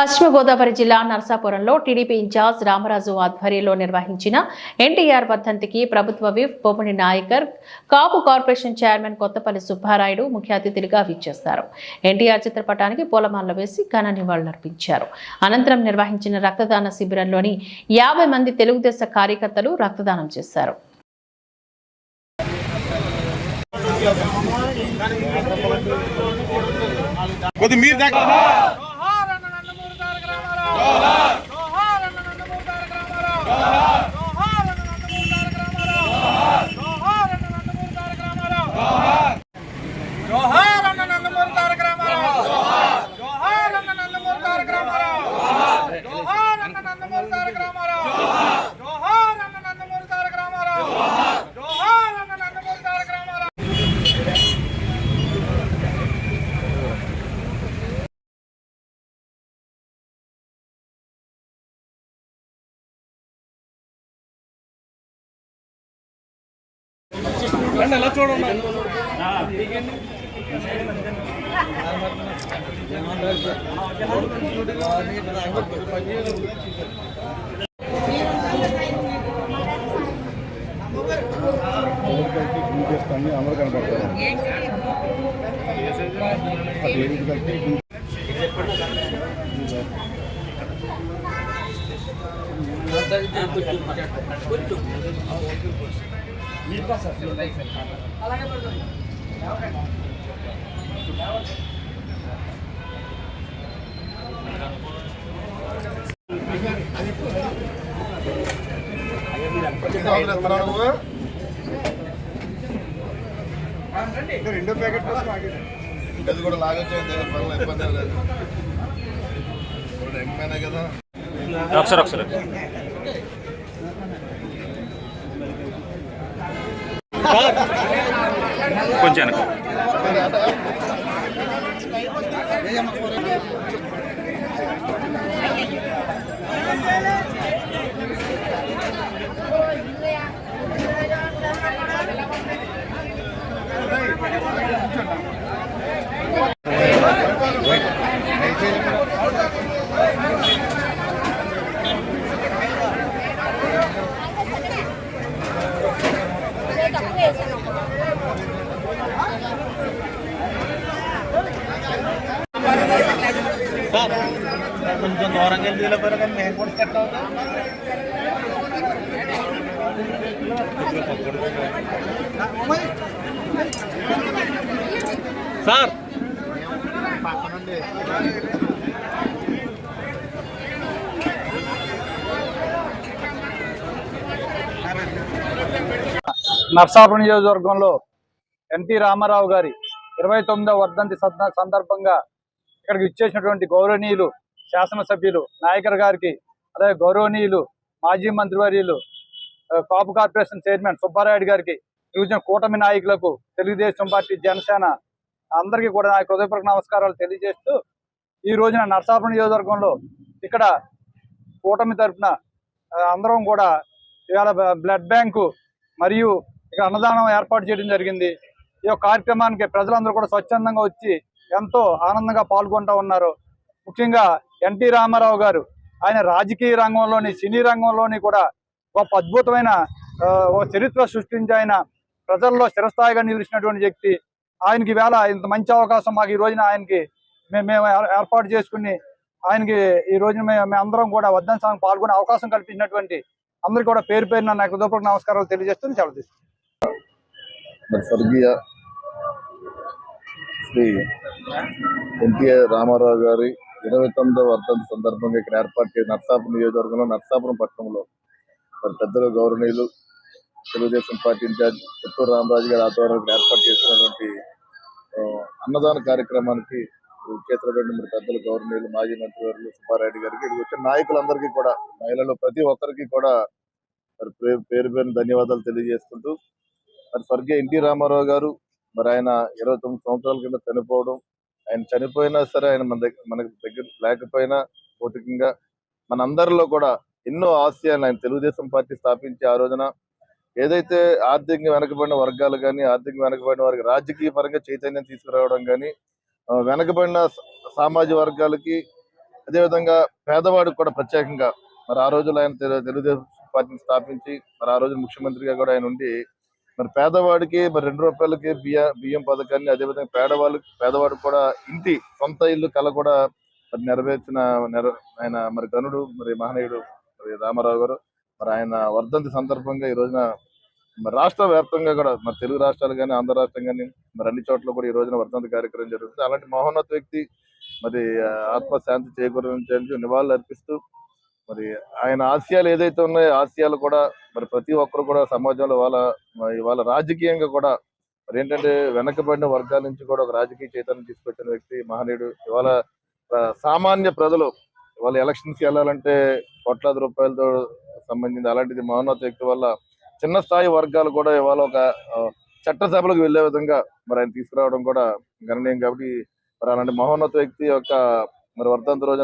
పశ్చిమ గోదావరి జిల్లా నర్సాపురంలో TDP incharge Ramaraju ఆధ్వర్యంలో నిర్వహించిన ఎన్టీఆర్ వర్ధంతికి ప్రభుత్వ విప్ బొమ్మని నాయకర్, కాపు కార్పొరేషన్ చైర్మన్ కొత్తపల్లి సుబ్బారాయుడు ముఖ్య అతిథులుగా విచ్చేశారు. ఎన్టీఆర్ చిత్రపటానికి పూలమాలలు వేసి ఘన నివాళులర్పించారు. అనంతరం నిర్వహించిన రక్తదాన శిబిరంలోని 50 మంది తెలుగుదేశం కార్యకర్తలు రక్తదానం చేశారు. ఎలా చూడండి అందరూ కనపడతారు. రెండో ప్యాకెట్ అది కూడా లాగొచ్చా ఇబ్బంది లేదు ఎంపైనా కదా. ఒకసారి కొంచెం కొంచెం దూరంగా వెళ్ళిపోయారు కానీ మేము కూడా సెట్ అవుతాం. సార్ నర్సాపురం నియోజకవర్గంలో ఎన్టీ రామారావు గారి 29వ వర్ధంతి సందర్భంగా ఇక్కడికి ఇచ్చేసినటువంటి గౌరవనీయులు శాసనసభ్యులు నాయకర్ గారికి, అలాగే గౌరవనీయులు మాజీ మంత్రివర్యులు కాపు కార్పొరేషన్ చైర్మన్ సుబ్బారాయుడు గారికి, యువజన కూటమి నాయకులకు, తెలుగుదేశం పార్టీ, జనసేన అందరికీ కూడా నా హృదయపూర్వక నమస్కారాలు తెలియజేస్తూ, ఈ రోజున నర్సాపురం నియోజకవర్గంలో ఇక్కడ కూటమి తరఫున అందరం కూడా ఇవాళ బ్లడ్ బ్యాంకు మరియు ఇక్కడ అన్నదానం ఏర్పాటు చేయడం జరిగింది. ఈ యొక్క కార్యక్రమానికి ప్రజలందరూ కూడా స్వచ్ఛందంగా వచ్చి ఎంతో ఆనందంగా పాల్గొంటూ ఉన్నారు. ముఖ్యంగా ఎన్టీ రామారావు గారు ఆయన రాజకీయ రంగంలోని, సినీ రంగంలోని కూడా గొప్ప అద్భుతమైన చరిత్ర సృష్టించి ఆయన ప్రజల్లో స్థిరస్థాయిగా నిలిచినటువంటి వ్యక్తి. ఆయనకి వేళ ఇంత మంచి అవకాశం మాకు ఈ రోజున ఆయనకి మేము ఏర్పాటు చేసుకుని ఆయనకి ఈ రోజున మేమందరం కూడా వర్ధంతి పాల్గొనే అవకాశం కల్పించినటువంటి అందరికీ కూడా పేరు పేరున నాకు హృదయపూర్వక నమస్కారాలు తెలియజేస్తూ సెలవు తీసుకుంటాను. స్వర్గీయ శ్రీ ఎన్టీఆర్ రామారావు గారి 29వ వర్ధంతి సందర్భంగా ఇక్కడ ఏర్పాటు చేసిన నర్సాపురం నియోజకవర్గంలో, నర్సాపురం పట్టణంలో మరి పెద్దలు గౌరవనీయులు తెలుగుదేశం పార్టీ ఇన్ఛార్జ్ పుత్తూరు రామరాజు గారి ఆధ్వర్యంలో ఏర్పాటు చేసినటువంటి అన్నదాన కార్యక్రమానికి చేసినటువంటి మరి పెద్దలు గౌరవనీయులు మాజీ మంత్రివర్యులు సుబ్బారాయుడు గారికి, ఇక్కడ వచ్చిన నాయకులందరికీ కూడా, మహిళలు ప్రతి ఒక్కరికి కూడా మరి పేరు పేరున ధన్యవాదాలు తెలియజేసుకుంటూ, మరి స్వర్గీయ ఎన్టీ రామారావు గారు మరి ఆయన 29 సంవత్సరాల కింద చనిపోవడం, ఆయన చనిపోయినా సరే ఆయన మనకి దగ్గర లేకపోయినా భౌతికంగా మనందరిలో కూడా ఎన్నో ఆశయాలు ఆయన తెలుగుదేశం పార్టీ స్థాపించి ఆ రోజున ఏదైతే ఆర్థికంగా వెనకబడిన వర్గాలు కానీ, ఆర్థికంగా వెనకబడిన వారికి రాజకీయ పరంగా చైతన్యం తీసుకురావడం కానీ, వెనకబడిన సామాజిక వర్గాలకి అదేవిధంగా పేదవాడికి కూడా ప్రత్యేకంగా మరి ఆ రోజుల్లో ఆయన తెలుగుదేశం పార్టీని స్థాపించి మరి ఆ రోజు ముఖ్యమంత్రిగా కూడా ఆయన ఉండి మరి పేదవాడికి మరి ₹2 బియ్యం పథకాన్ని, అదేవిధంగా పేదవాడికి కూడా సొంత ఇల్లు కల కూడా మరి నెరవేర్చిన ఆయన మరి గనుడు, మరి మహనీయుడు మరి రామారావు గారు. మరి ఆయన వర్ధంతి సందర్భంగా ఈ రోజున మరి రాష్ట్ర వ్యాప్తంగా కూడా మరి తెలుగు రాష్ట్రాలు కానీ, ఆంధ్ర రాష్ట్రం కానీ మరి అన్ని చోట్ల కూడా ఈ రోజున వర్ధంతి కార్యక్రమం జరుగుతుంది. అలాంటి మహోన్నత వ్యక్తి మరి ఆత్మశాంతి చేకూరించేందుకు నివాళులు అర్పిస్తూ మరి ఆయన ఆశయాలు ఏదైతే ఉన్నాయో ఆశయాలు కూడా మరి ప్రతి ఒక్కరు కూడా సమాజంలో ఇవాళ రాజకీయంగా కూడా మరి ఏంటంటే వెనకబడిన వర్గాల నుంచి కూడా ఒక రాజకీయ చైతన్యం తీసుకొచ్చిన వ్యక్తి మహనీయుడు. ఇవాళ సామాన్య ప్రజలు ఇవాళ ఎలక్షన్స్ కి వెళ్ళాలంటే కోట్లాది రూపాయలతో సంబంధించి అలాంటిది మహోన్నత వ్యక్తి వల్ల చిన్న స్థాయి వర్గాలు కూడా ఇవాళ ఒక చట్టసభలకు వెళ్లే విధంగా మరి ఆయన తీసుకురావడం కూడా గణనీయం. కాబట్టి మరి అలాంటి మహోన్నత వ్యక్తి యొక్క మరి వర్ధంతి రోజున